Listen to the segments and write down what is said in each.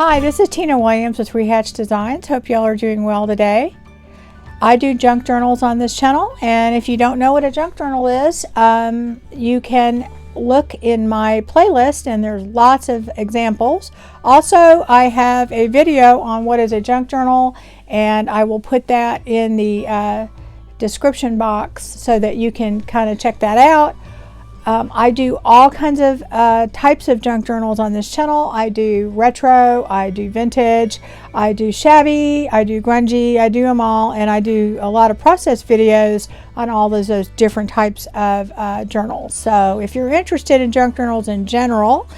Hi, this is Tina Williams with Rehatch Designs. Hope y'all are doing well today. I do junk journals on this channel, and if you don't know what a junk journal is, you can look in my playlist and there's lots of examples. Also, I have a video on what is a junk journal, and I will put that in the description box so that you can kind of check that out. I do all kinds of types of junk journals on this channel. I do retro, I do vintage, I do shabby, I do grungy, I do them all, and I do a lot of process videos on all of those different types of journals. So if you're interested in junk journals in general,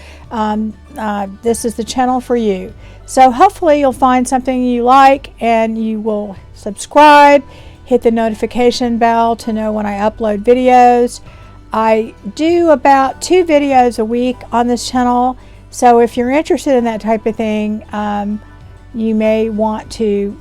this is the channel for you. So hopefully you'll find something you like and you will subscribe, hit the notification bell to know when I upload videos. I do about 2 videos a week on this channel, so if you're interested in that type of thing, you may want to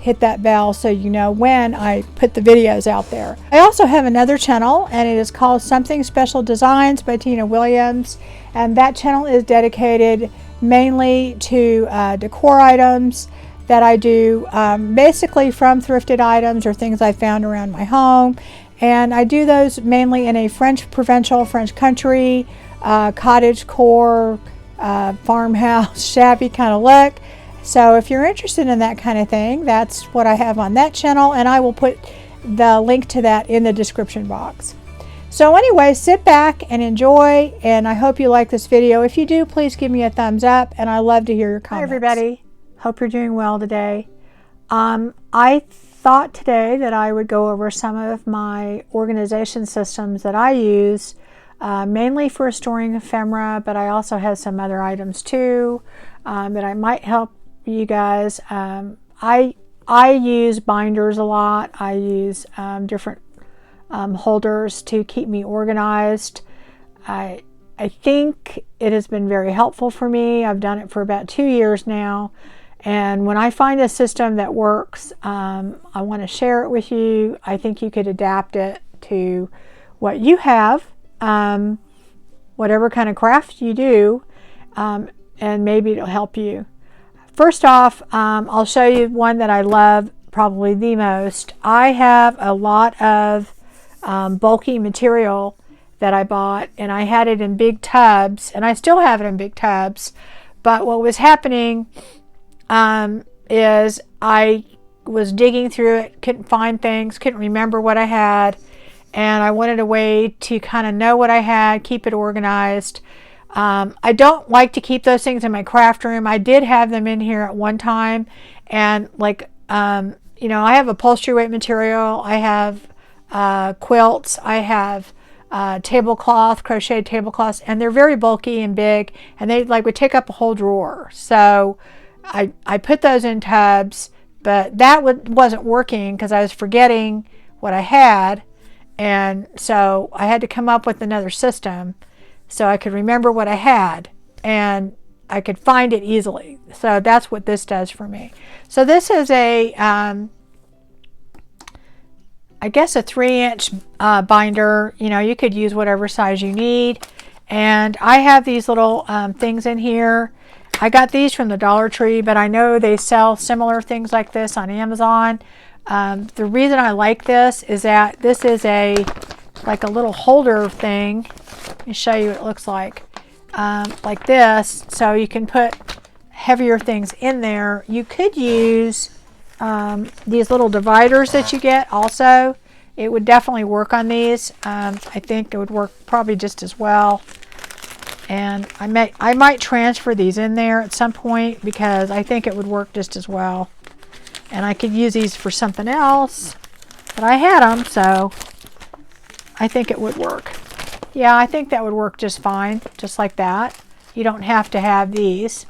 hit that bell so you know when I put the videos out there. I also have another channel, and it is called Something Special Designs by Tina Williams, and that channel is dedicated mainly to decor items that I do basically from thrifted items or things I found around my home. And I do those mainly in a French provincial, French country, cottage core, farmhouse, shabby kind of look. So if you're interested in that kind of thing, that's what I have on that channel, and I will put the link to that in the description box. So anyway, sit back and enjoy, and I hope you like this video. If you do, please give me a thumbs up, and I love to hear your comments. Hi everybody, hope you're doing well today. I thought today that I would go over some of my organization systems that I use, mainly for storing ephemera, but I also have some other items too that I might help you guys. I use binders a lot. I use different holders to keep me organized. I think it has been very helpful for me. I've done it for about 2 years now. And when I find a system that works, I want to share it with you. I think you could adapt it to what you have, whatever kind of craft you do, and maybe it'll help you. First off, I'll show you one that I love probably the most. I have a lot of bulky material that I bought, and I had it in big tubs, and I still have it in big tubs. But what was happening is I was digging through it, couldn't find things, couldn't remember what I had, and I wanted a way to kind of know what I had, keep it organized. I don't like to keep those things in my craft room. I did have them in here at one time, and like you know, I have upholstery weight material, I have quilts, I have tablecloth, crocheted tablecloths, and they're very bulky and big, and they like would take up a whole drawer. So I put those in tubs, but that wasn't working because I was forgetting what I had, and so I had to come up with another system so I could remember what I had and I could find it easily. So that's what this does for me. So this is a I guess a 3-inch binder. You know, you could use whatever size you need, and I have these little things in here. I got these from the Dollar Tree, but I know they sell similar things like this on Amazon. The reason I like this is that this is like a little holder thing. Let me show you what it looks like this. So you can put heavier things in there. You could use these little dividers that you get also. It would definitely work on these. I think it would work probably just as well. And I might transfer these in there at some point because I think it would work just as well. And I could use these for something else, but I had them, so I think it would work. Yeah, I think that would work just fine, just like that. You don't have to have these.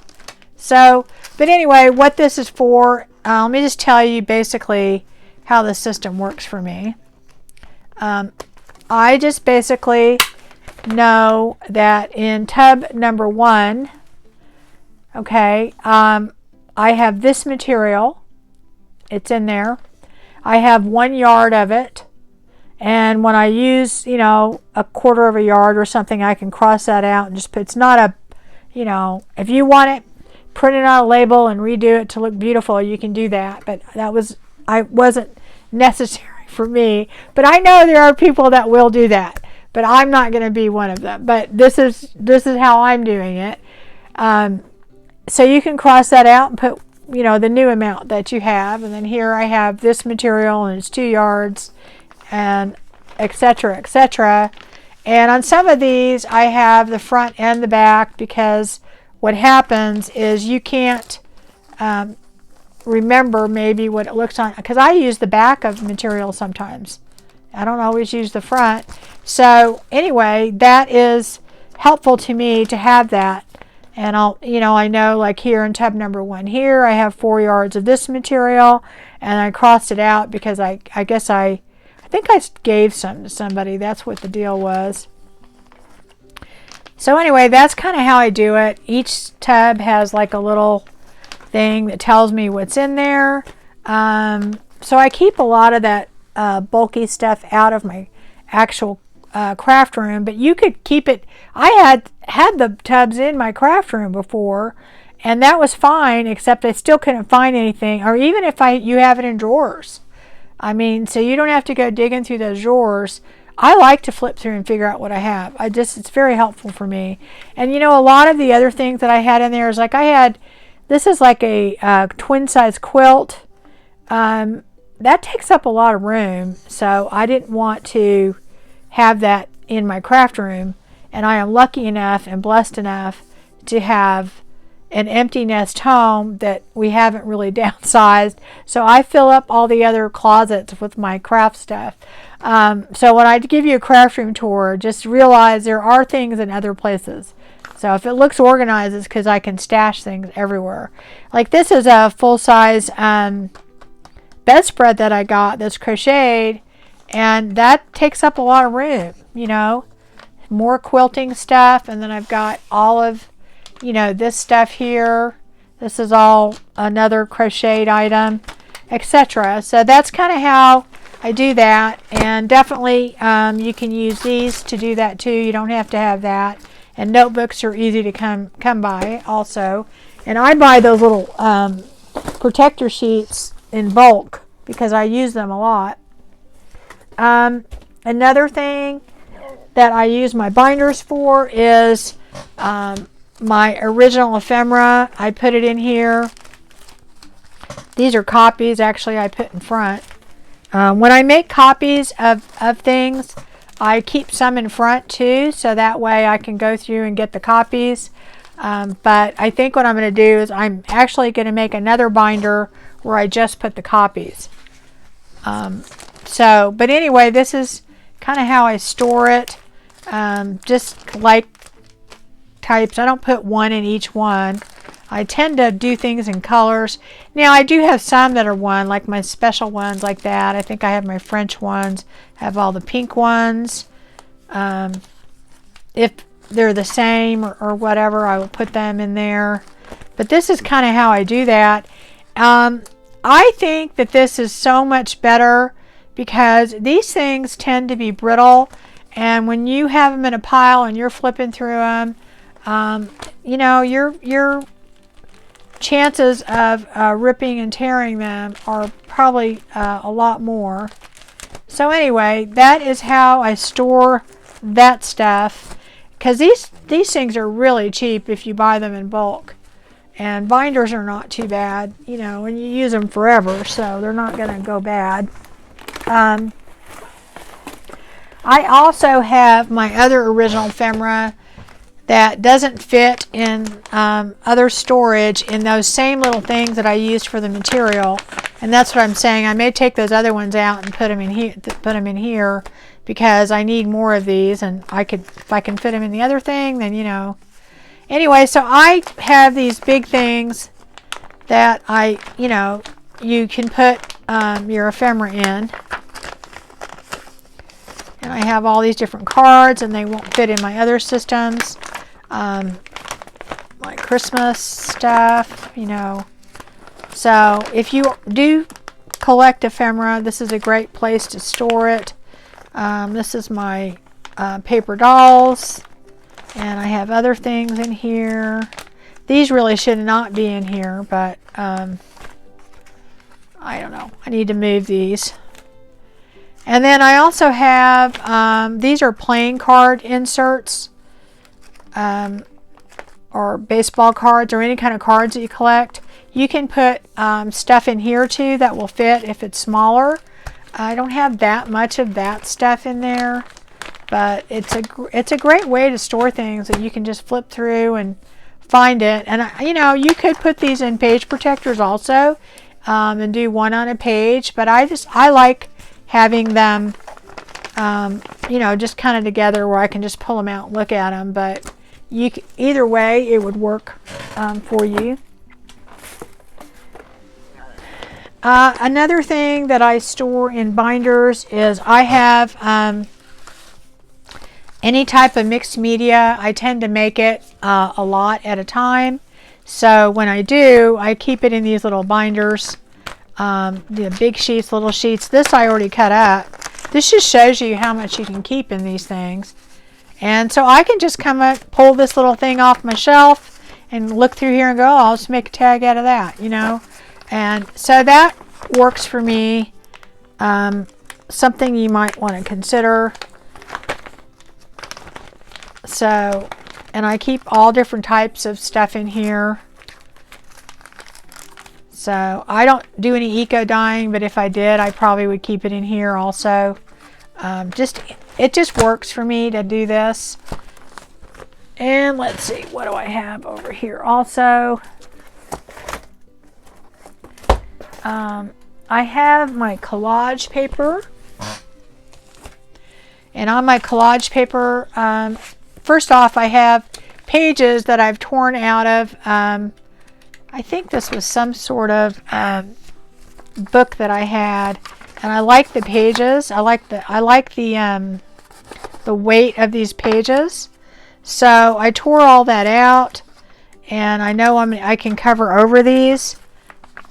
So, but anyway, what this is for, let me just tell you basically how the system works for me. I just basically know that in tub number 1, okay, I have this material. It's in there. I have 1 yard of it, and when I use, you know, a 1/4 of a yard or something, I can cross that out and just put, it's not a, you know, if you want it print it on a label and redo it to look beautiful, you can do that. But wasn't necessary for me. But I know there are people that will do that. But I'm not going to be one of them. But this is how I'm doing it. So you can cross that out and put, you know, the new amount that you have. And then here I have this material and it's 2 yards and etc., etc. And on some of these I have the front and the back, because what happens is you can't remember maybe what it looks on, because I use the back of material sometimes. I don't always use the front. So anyway, that is helpful to me to have that. And I know like here in tub number 1 here, I have 4 yards of this material, and I crossed it out because I think I gave some to somebody. That's what the deal was. So anyway, that's kind of how I do it. Each tub has like a little thing that tells me what's in there. So I keep a lot of that bulky stuff out of my actual craft room, but you could keep it. I had the tubs in my craft room before, and that was fine, except I still couldn't find anything. Or even if you have it in drawers, I mean, so you don't have to go digging through those drawers. I like to flip through and figure out what I have. It's very helpful for me. And you know, a lot of the other things that I had in there is like this is like a twin size quilt. That takes up a lot of room, so I didn't want to have that in my craft room. And I am lucky enough and blessed enough to have an empty nest home that we haven't really downsized. So I fill up all the other closets with my craft stuff. So when I give you a craft room tour, just realize there are things in other places. So if it looks organized, it's because I can stash things everywhere. Like this is a full-size bedspread that I got that's crocheted, and that takes up a lot of room, you know. More quilting stuff, and then I've got all of, you know, this stuff here. This is all another crocheted item, etc. So that's kind of how I do that. And definitely you can use these to do that too. You don't have to have that. And notebooks are easy to come by also. And I buy those little protector sheets in bulk because I use them a lot. Another thing that I use my binders for is my original ephemera. I put it in here. These are copies, actually, I put in front. When I make copies of things, I keep some in front too, so that way I can go through and get the copies. But I think what I'm going to do is I'm actually going to make another binder where I just put the copies. But anyway, this is kind of how I store it. Just like types. I don't put one in each one. I tend to do things in colors. Now I do have some that are one, like my special ones like that. I think I have my French ones, have all the pink ones. If they're the same or whatever, I will put them in there. But this is kind of how I do that. I think that this is so much better because these things tend to be brittle, and when you have them in a pile and you're flipping through them, you know, your chances of ripping and tearing them are probably a lot more. So anyway, that is how I store that stuff, because these things are really cheap if you buy them in bulk, and binders are not too bad, you know, and you use them forever, so they're not going to go bad. I also have my other original ephemera that doesn't fit in other storage in those same little things that I used for the material, and that's what I'm saying. I may take those other ones out and put them in here, because I need more of these, and if I can fit them in the other thing, then, you know. Anyway, so I have these big things that you can put your ephemera in. And I have all these different cards, and they won't fit in my other systems. My Christmas stuff, you know. So if you do collect ephemera, this is a great place to store it. This is my paper dolls, and I have other things in here. These really should not be in here, but I don't know. I need to move these. And then I also have, these are playing card inserts, or baseball cards, or any kind of cards that you collect. You can put stuff in here too that will fit if it's smaller. I don't have that much of that stuff in there, but it's a great way to store things that you can just flip through and find it. And you know, you could put these in page protectors also, and do one on a page, but I like having them you know, just kind of together where I can just pull them out and look at them. But either way it would work for you. Another thing that I store in binders is I have any type of mixed media. I tend to make it a lot at a time. So when I do, I keep it in these little binders. The big sheets, little sheets. This I already cut up. This just shows you how much you can keep in these things. And so I can just come up, pull this little thing off my shelf and look through here and go, oh, I'll just make a tag out of that, you know. And so that works for me. Something you might want to consider. So, and I keep all different types of stuff in here. So I don't do any eco dyeing, but if I did, I probably would keep it in here also. It just works for me to do this. And let's see, what do I have over here also? I have my collage paper. And on my collage paper, first off, I have pages that I've torn out of, I think this was some sort of book that I had, and I like the pages. I like the weight of these pages. So I tore all that out, and I know I can cover over these,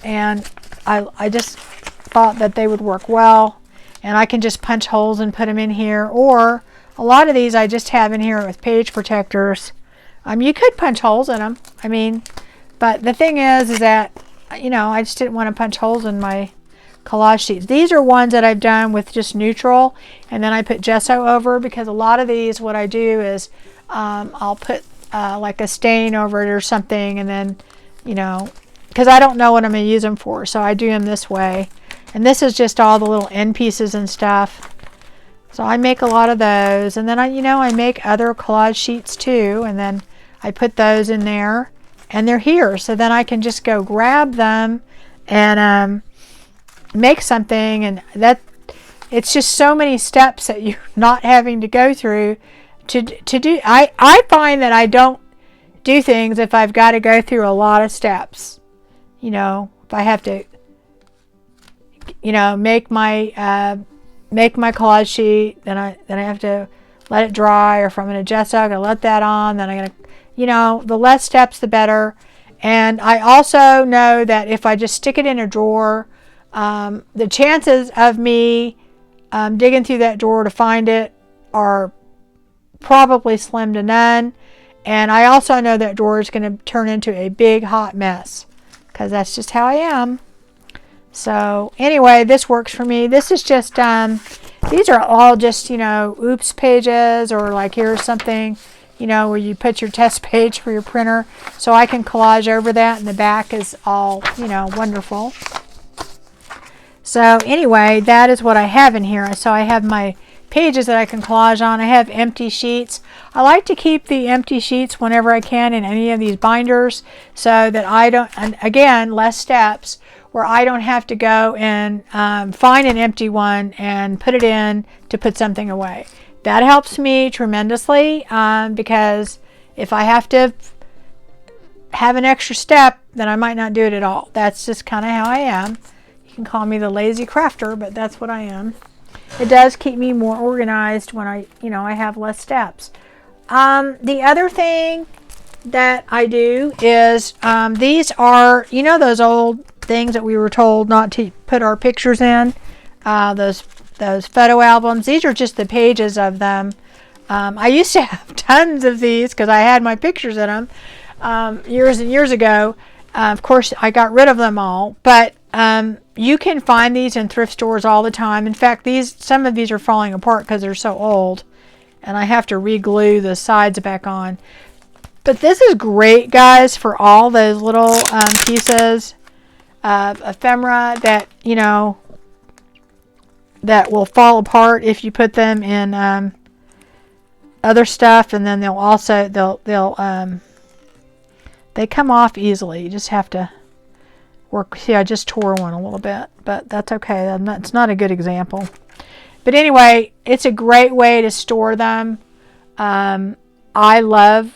and I just thought that they would work well, and I can just punch holes and put them in here. Or a lot of these I just have in here with page protectors. You could punch holes in them. I mean, but the thing is that, you know, I just didn't want to punch holes in my collage sheets. These are ones that I've done with just neutral, and then I put gesso over, because a lot of these, what I do is I'll put like a stain over it or something, and then, you know, because I don't know what I'm going to use them for, so I do them this way. And this is just all the little end pieces and stuff. So I make a lot of those, and then I make other collage sheets too, and then I put those in there. And they're here, so then I can just go grab them and make something. And that, it's just so many steps that you're not having to go through to do. I find that I don't do things if I've got to go through a lot of steps. You know, if I have to, you know, make my collage sheet, then I have to let it dry, or if I'm going to gesso, I'm going to let that on, then I'm going to, you know, the less steps, the better. And I also know that if I just stick it in a drawer, the chances of me digging through that drawer to find it are probably slim to none. And I also know that drawer is going to turn into a big hot mess, because that's just how I am. So anyway, this works for me. This is just, these are all just, you know, oops pages, or like here's something, you know, where you put your test page for your printer. So I can collage over that, and the back is all, you know, wonderful. So anyway, that is what I have in here. So I have my pages that I can collage on. I have empty sheets. I like to keep the empty sheets whenever I can in any of these binders, so that I don't, and again, less steps, where I don't have to go and find an empty one and put it in to put something away. That helps me tremendously, because if I have to have an extra step, then I might not do it at all. That's just kind of how I am. You can call me the lazy crafter, but that's what I am. It does keep me more organized when I have less steps. The other thing that I do is, these are, you know, those old things that we were told not to put our pictures in, those photo albums. These are just the pages of them. I used to have tons of these because I had my pictures in them. years and years ago. Of course, I got rid of them all, but you can find these in thrift stores all the time. In fact, some of these are falling apart because they're so old, and I have to re-glue the sides back on. But this is great, guys, for all those little pieces of ephemera that, you know, that will fall apart if you put them in other stuff, and then they come off easily. You just have to work. See, I just tore one a little bit, but that's okay. It's not a good example. But anyway, it's a great way to store them. I love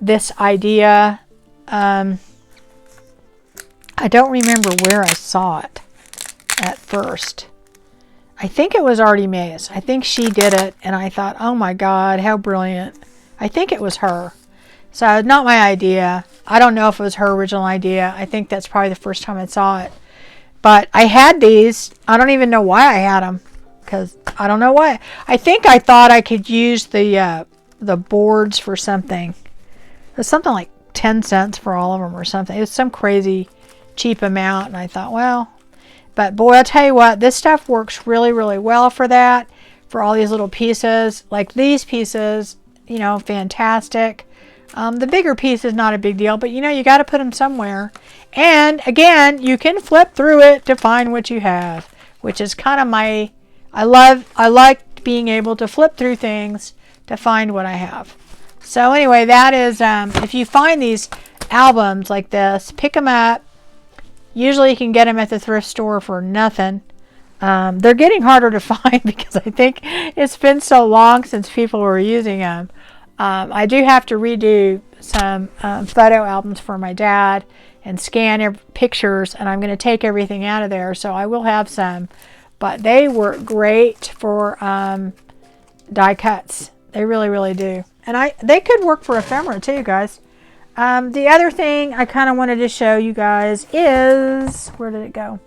this idea. I don't remember where I saw it at first. I think it was Artie Mays. I think she did it, and I thought, oh my God, how brilliant. I think it was her. So not my idea. I don't know if it was her original idea. I think that's probably the first time I saw it. But I had these. I don't even know why I had them, because I don't know why. I think I thought I could use the boards for something. It was something like 10 cents for all of them or something. It was some crazy cheap amount, and I thought, well, but boy, I'll tell you what, this stuff works really, really well for that, for all these little pieces. Like these pieces, you know, fantastic. The bigger piece is not a big deal, but you know, you got to put them somewhere. And again, you can flip through it to find what you have, which is kind of I like being able to flip through things to find what I have. So anyway, that is, if you find these albums like this, pick them up. Usually you can get them at the thrift store for nothing. They're getting harder to find because I think it's been so long since people were using them. I do have to redo some photo albums for my dad and scan pictures, and I'm going to take everything out of there, so I will have some. But they work great for die cuts. They really, really do. And they could work for ephemera too, guys. The other thing I kind of wanted to show you guys is, where did it go?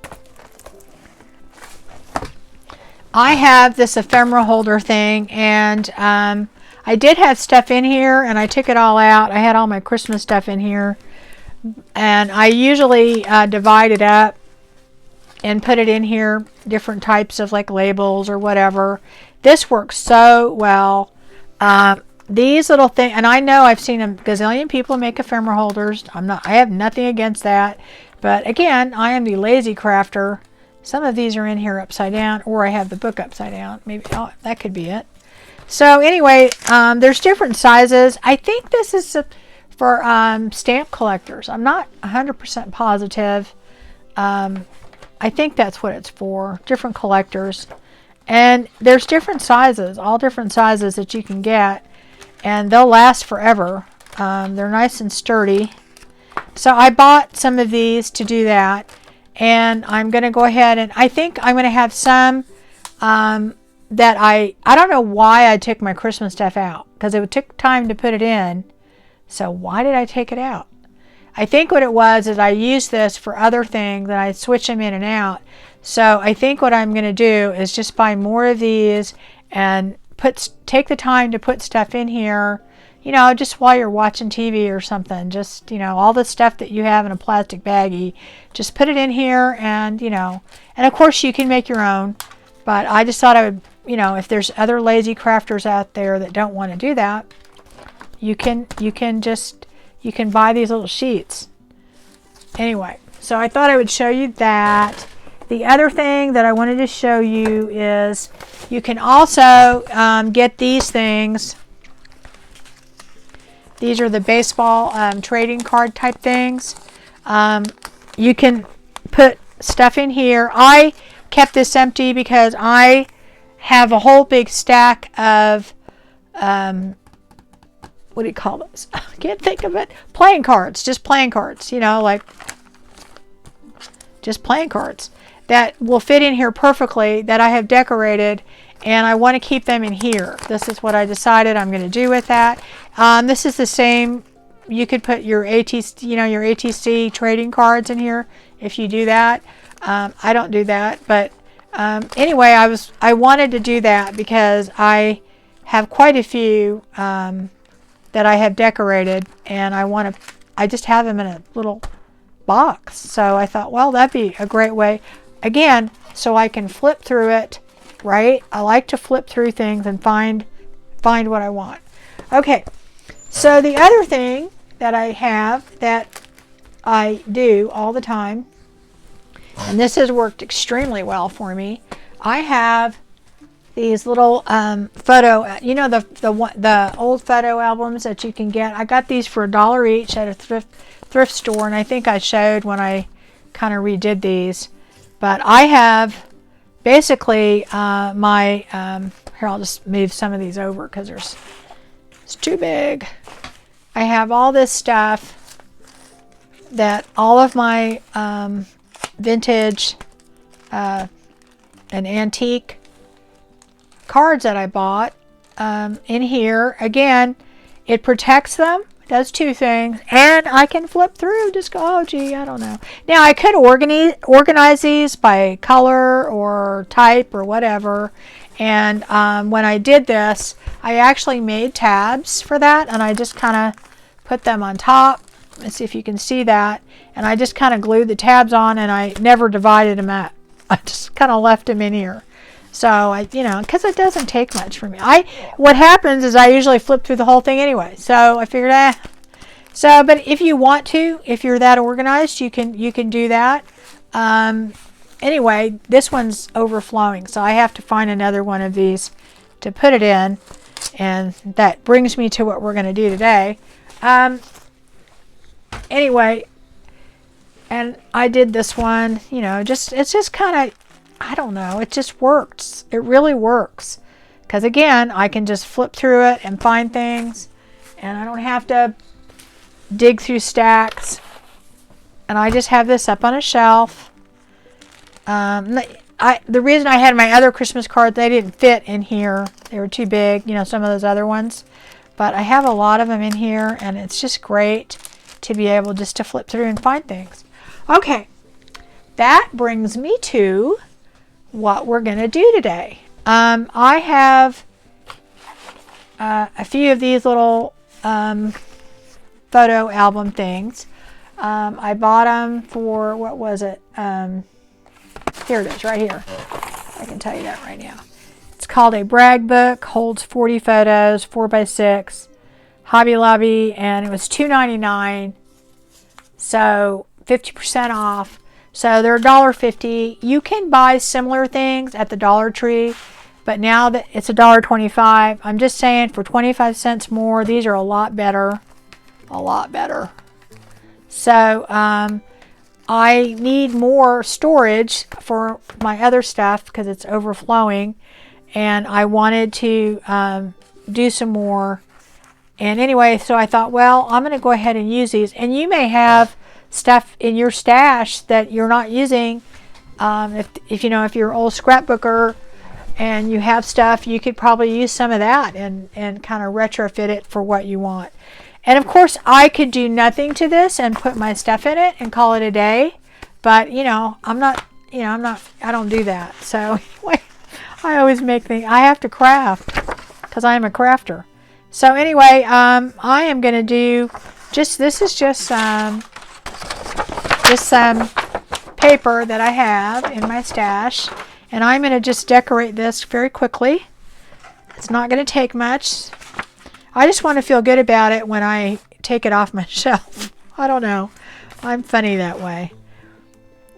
I have this ephemera holder thing, and I did have stuff in here, and I took it all out. I had all my Christmas stuff in here, and I usually divide it up and put it in here, different types of like labels or whatever. This works so well. These little things, and I know I've seen a gazillion people make ephemera holders. I have nothing against that, but again, I am the lazy crafter. Some of these are in here upside down, or I have the book upside down. Maybe that could be it. So anyway, there's different sizes. I think this is for stamp collectors. I'm not 100% positive. I think that's what it's for, different collectors. And there's different sizes, all different sizes that you can get, and they'll last forever. They're nice and sturdy. So I bought some of these to do that, and I'm going to go ahead, and I think I'm going to have some that I don't know why I took my Christmas stuff out, because it took time to put it in. So why did I take it out? I think what it was is I used this for other things, and I switch them in and out. So I think what I'm going to do is just buy more of these and take the time to put stuff in here, you know, just while you're watching TV or something. Just, you know, all the stuff that you have in a plastic baggie, just put it in here, and, you know, and of course you can make your own, but I just thought I would, you know, if there's other lazy crafters out there that don't want to do that, you can buy these little sheets. Anyway, so I thought I would show you that. The other thing that I wanted to show you is you can also get these things. These are the baseball trading card type things. You can put stuff in here. I kept this empty because I have a whole big stack of what do you call those? I can't think of it. Playing cards, just playing cards, you know, like just playing cards that will fit in here perfectly, that I have decorated, and I want to keep them in here. This is what I decided I'm going to do with that. This is the same. You could put your ATC, you know, your ATC trading cards in here if you do that. I don't do that, but anyway, I wanted to do that because I have quite a few that I have decorated, and I just have them in a little box. So I thought, well, that'd be a great way, again, so I can flip through it, right? I like to flip through things and find what I want. Okay, so the other thing that I have that I do all the time, and this has worked extremely well for me, I have these little photo, you know, the old photo albums that you can get. I got these for $1 each at a thrift store, and I think I showed when I kind of redid these. But I have basically my here, I'll just move some of these over because it's too big. I have all this stuff that all of my vintage and antique cards that I bought in here. Again, it protects them, does two things, and I can flip through, just go, oh gee, I don't know. Now I could organize these by color or type or whatever, and when I did this, I actually made tabs for that, and I just kind of put them on top. Let's see if you can see that, and I just kind of glued the tabs on, and I never divided them up. I just kind of left them in here. So I, you know, because it doesn't take much for me. What happens is I usually flip through the whole thing anyway. So I figured, So, but if you want to, if you're that organized, you can do that. Anyway, this one's overflowing, so I have to find another one of these to put it in, and that brings me to what we're going to do today. Anyway, and I did this one, you know, it's just kind of, I don't know, it just works. It really works. Because again, I can just flip through it and find things, and I don't have to dig through stacks. And I just have this up on a shelf. The reason I had my other Christmas cards, they didn't fit in here. They were too big, you know, some of those other ones. But I have a lot of them in here, and it's just great to be able just to flip through and find things. Okay, that brings me to what we're going to do today. I have a few of these little photo album things. I bought them for, what was it? Here it is, right here. I can tell you that right now. It's called a brag book, holds 40 photos, 4x6, Hobby Lobby, and it was $2.99. So 50% off. So they're $1.50. You can buy similar things at the Dollar Tree, but now that it's $1.25, I'm just saying for 25 cents more, these are a lot better. A lot better. So I need more storage for my other stuff because it's overflowing, and I wanted to do some more. And anyway, so I thought, well, I'm going to go ahead and use these. And you may have stuff in your stash that you're not using. If you know, if you're an old scrapbooker and you have stuff, you could probably use some of that and kind of retrofit it for what you want. And of course, I could do nothing to this and put my stuff in it and call it a day. But you know, I don't do that. So anyway, I always make things. I have to craft because I am a crafter. So anyway, I am going to do this is just some paper that I have in my stash, and I'm going to just decorate this very quickly. It's not going to take much. I just want to feel good about it when I take it off my shelf. I don't know. I'm funny that way.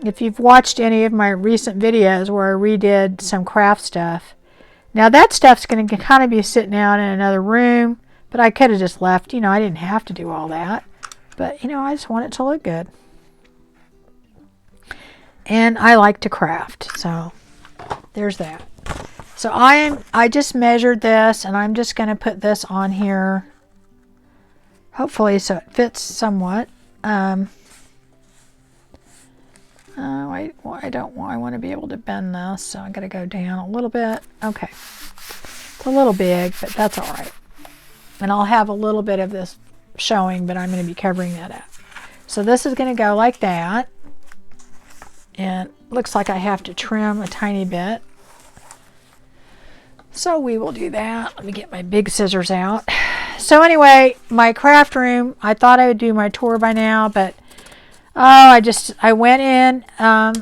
If you've watched any of my recent videos where I redid some craft stuff, now that stuff's going to kind of be sitting out in another room, but I could have just left. You know, I didn't have to do all that. But, you know, I just want it to look good. And I like to craft, so there's that. So I just measured this, and I'm just going to put this on here, hopefully so it fits somewhat. I want to be able to bend this, so I'm going to go down a little bit. Okay, it's a little big, but that's all right. And I'll have a little bit of this showing, but I'm going to be covering that up. So this is going to go like that, and looks like I have to trim a tiny bit. So we will do that. Let me get my big scissors out. So anyway, my craft room, I thought I would do my tour by now, but oh, I went in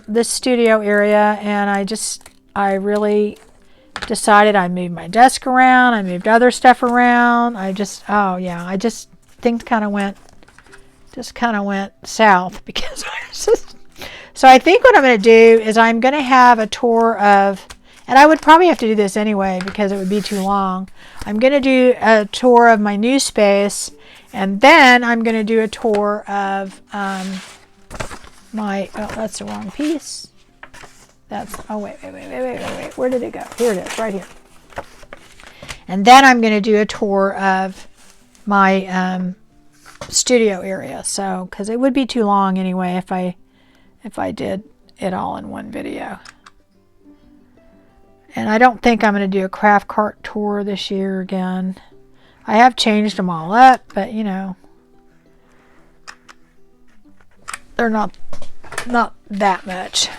this studio area, and I really decided I moved my desk around. I moved other stuff around. Oh yeah, things kind of went south because so I think what I'm going to do is I'm going to have a tour of, and I would probably have to do this anyway because it would be too long. I'm going to do a tour of my new space, and then I'm going to do a tour of oh, that's the wrong piece. Oh, wait. Where did it go? Here it is, right here. And then I'm going to do a tour of my studio area. So, because it would be too long anyway if I did it all in one video. And I don't think I'm going to do a craft cart tour this year again. I have changed them all up, but you know, they're not that much.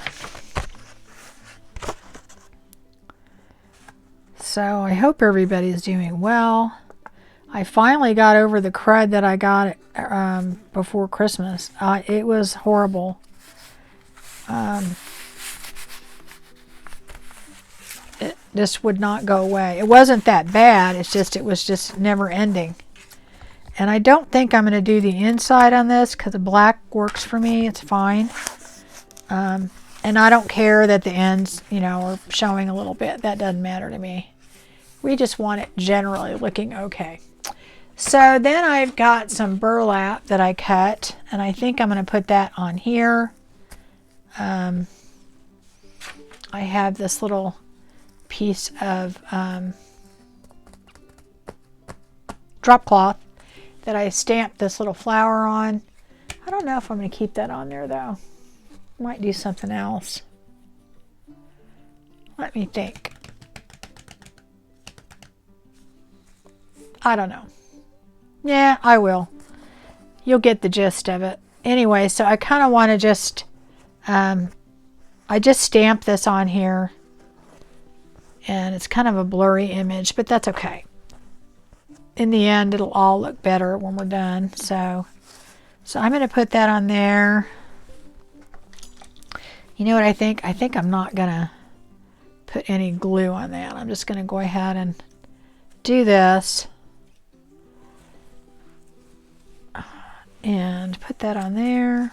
So I hope everybody's doing well. I finally got over the crud that I got before Christmas. It was horrible. It just would not go away. It wasn't that bad. It was just never ending. And I don't think I'm going to do the inside on this because the black works for me. It's fine. And I don't care that the ends, you know, are showing a little bit. That doesn't matter to me. We just want it generally looking okay. So then I've got some burlap that I cut, and I think I'm going to put that on here. I have this little piece of drop cloth that I stamped this little flower on. I don't know if I'm going to keep that on there though. Might do something else. Let me think. I don't know. Yeah, I will. You'll get the gist of it. Anyway, so I kind of want to just, I just stamped this on here. And it's kind of a blurry image, but that's okay. In the end, it'll all look better when we're done. So I'm going to put that on there. You know what I think? I think I'm not going to put any glue on that. I'm just going to go ahead and do this. And put that on there.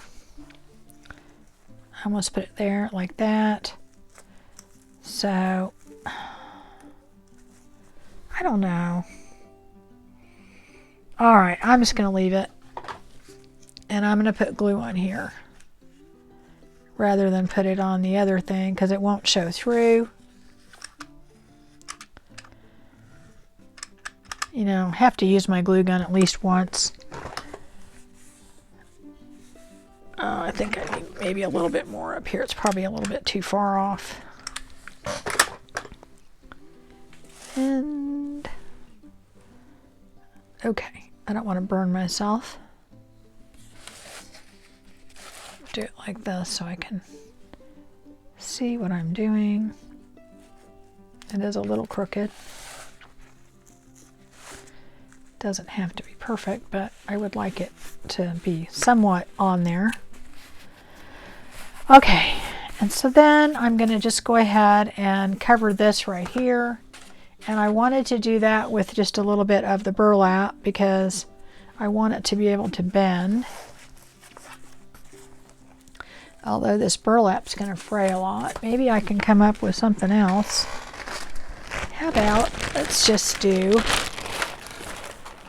I almost put it there like that. So, I don't know. Alright, I'm just going to leave it. And I'm going to put glue on here. Rather than put it on the other thing because it won't show through. You know, I have to use my glue gun at least once. I think I need maybe a little bit more up here. It's probably a little bit too far off. And okay, I don't want to burn myself. Do it like this so I can see what I'm doing. It is a little crooked. Doesn't have to be perfect, but I would like it to be somewhat on there. Okay, and so then I'm going to just go ahead and cover this right here. And I wanted to do that with just a little bit of the burlap because I want it to be able to bend. Although this burlap's going to fray a lot. Maybe I can come up with something else. How about, let's just do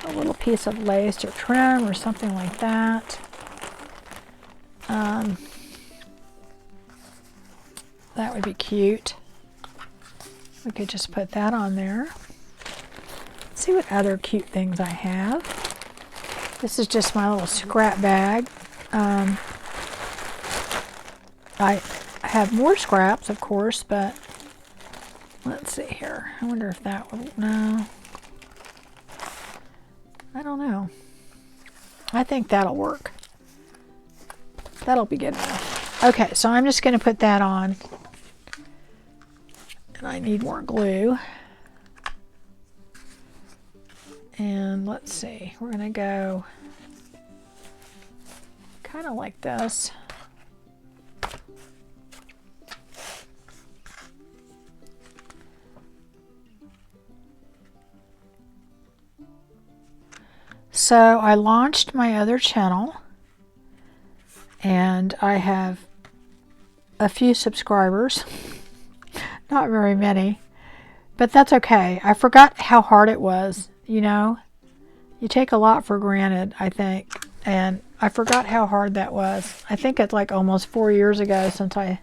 a little piece of lace or trim or something like that. That would be cute. We could just put that on there. Let's see what other cute things I have. This is just my little scrap bag. I have more scraps, of course, but let's see here. I wonder if that will, no. I don't know. I think that'll work. That'll be good enough. Okay, so I'm just going to put that on. And I need more glue. And let's see, we're going to go kind of like this. So I launched my other channel and I have a few subscribers, not very many, but that's okay. I forgot how hard it was, you know. You take a lot for granted, I think, and I forgot how hard that was. I think it's like almost 4 years ago since I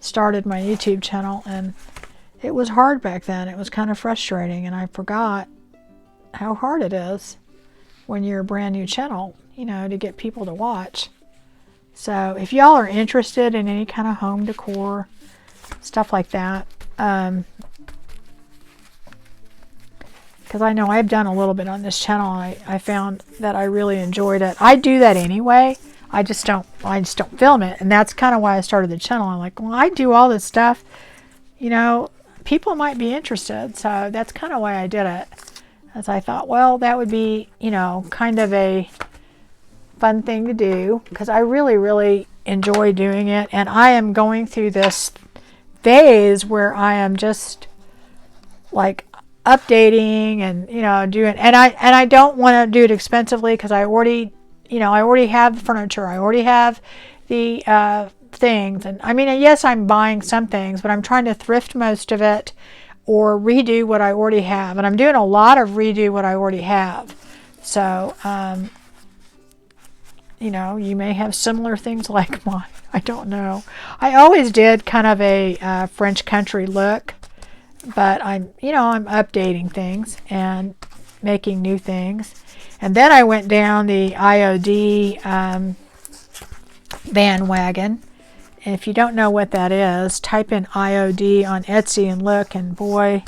started my YouTube channel, and it was hard back then. It was kind of frustrating, and I forgot how hard it is when you're a brand new channel, you know, to get people to watch. So if y'all are interested in any kind of home decor, stuff like that, because I know I've done a little bit on this channel. I found that I really enjoyed it. I do that anyway. I just don't film it, and that's kind of why I started the channel. I'm like, well, I do all this stuff, you know, people might be interested. So that's kind of why I did it. As I thought, well, that would be, you know, kind of a fun thing to do, because I really, really enjoy doing it. And I am going through this phase where I am just like updating and, you know, doing, and I don't want to do it expensively, because I already, you know, I already have the furniture, I already have the things, and I mean, yes, I'm buying some things, but I'm trying to thrift most of it or redo what I already have, and I'm doing a lot of redo what I already have. So you know, you may have similar things like mine. I don't know. I always did kind of a French country look, but I'm updating things and making new things. And then I went down the IOD bandwagon. And if you don't know what that is, type in IOD on Etsy and look, and boy.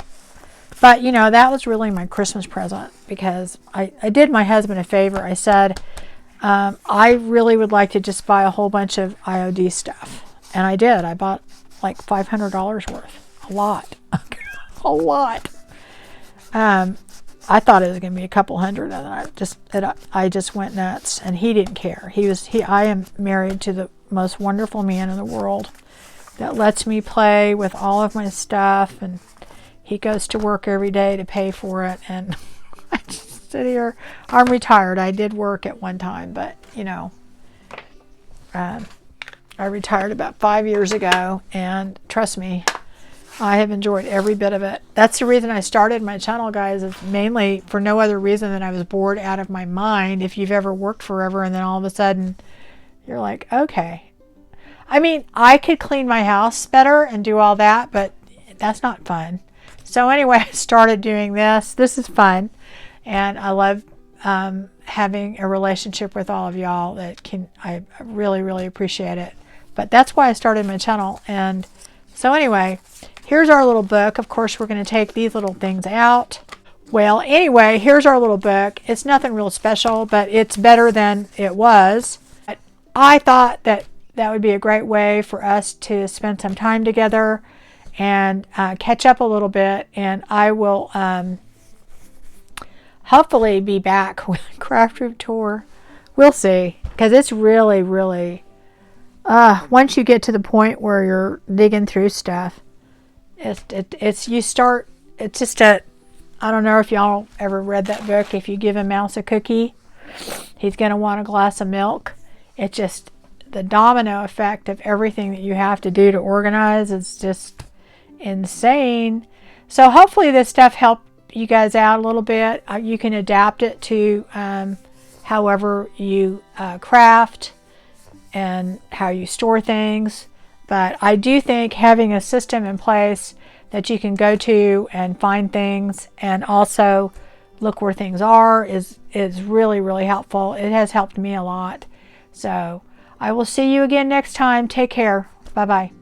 But, you know, that was really my Christmas present, because I did my husband a favor. I said, I really would like to just buy a whole bunch of IOD stuff. And I did. I bought like $500 worth. A lot. A lot. I thought it was going to be a couple hundred, and I just went nuts, and he didn't care. I am married to the most wonderful man in the world that lets me play with all of my stuff, and he goes to work every day to pay for it, and I just sit here. I'm retired. I did work at one time, but you know, I retired about 5 years ago, and trust me, I have enjoyed every bit of it. That's the reason I started my channel, guys. It's mainly for no other reason than I was bored out of my mind. If you've ever worked forever and then all of a sudden you're like, okay. I mean, I could clean my house better and do all that, but that's not fun. So anyway, I started doing this. This is fun. And I love having a relationship with all of y'all I really, really appreciate it. But that's why I started my channel. And so anyway, here's our little book. Of course, we're going to take these little things out. Well, anyway, here's our little book. It's nothing real special, but it's better than it was. I thought that would be a great way for us to spend some time together and catch up a little bit. And I will hopefully be back with a craft room tour. We'll see, because it's really, really, once you get to the point where you're digging through stuff, it's just a, I don't know if y'all ever read that book, If You Give a Mouse a Cookie, He's Going to Want a Glass of Milk. It's just the domino effect of everything that you have to do to organize is just insane. So hopefully this stuff helped you guys out a little bit. You can adapt it to however you craft and how you store things. But I do think having a system in place that you can go to and find things and also look where things are is really, really helpful. It has helped me a lot. So I will see you again next time. Take care. Bye-bye.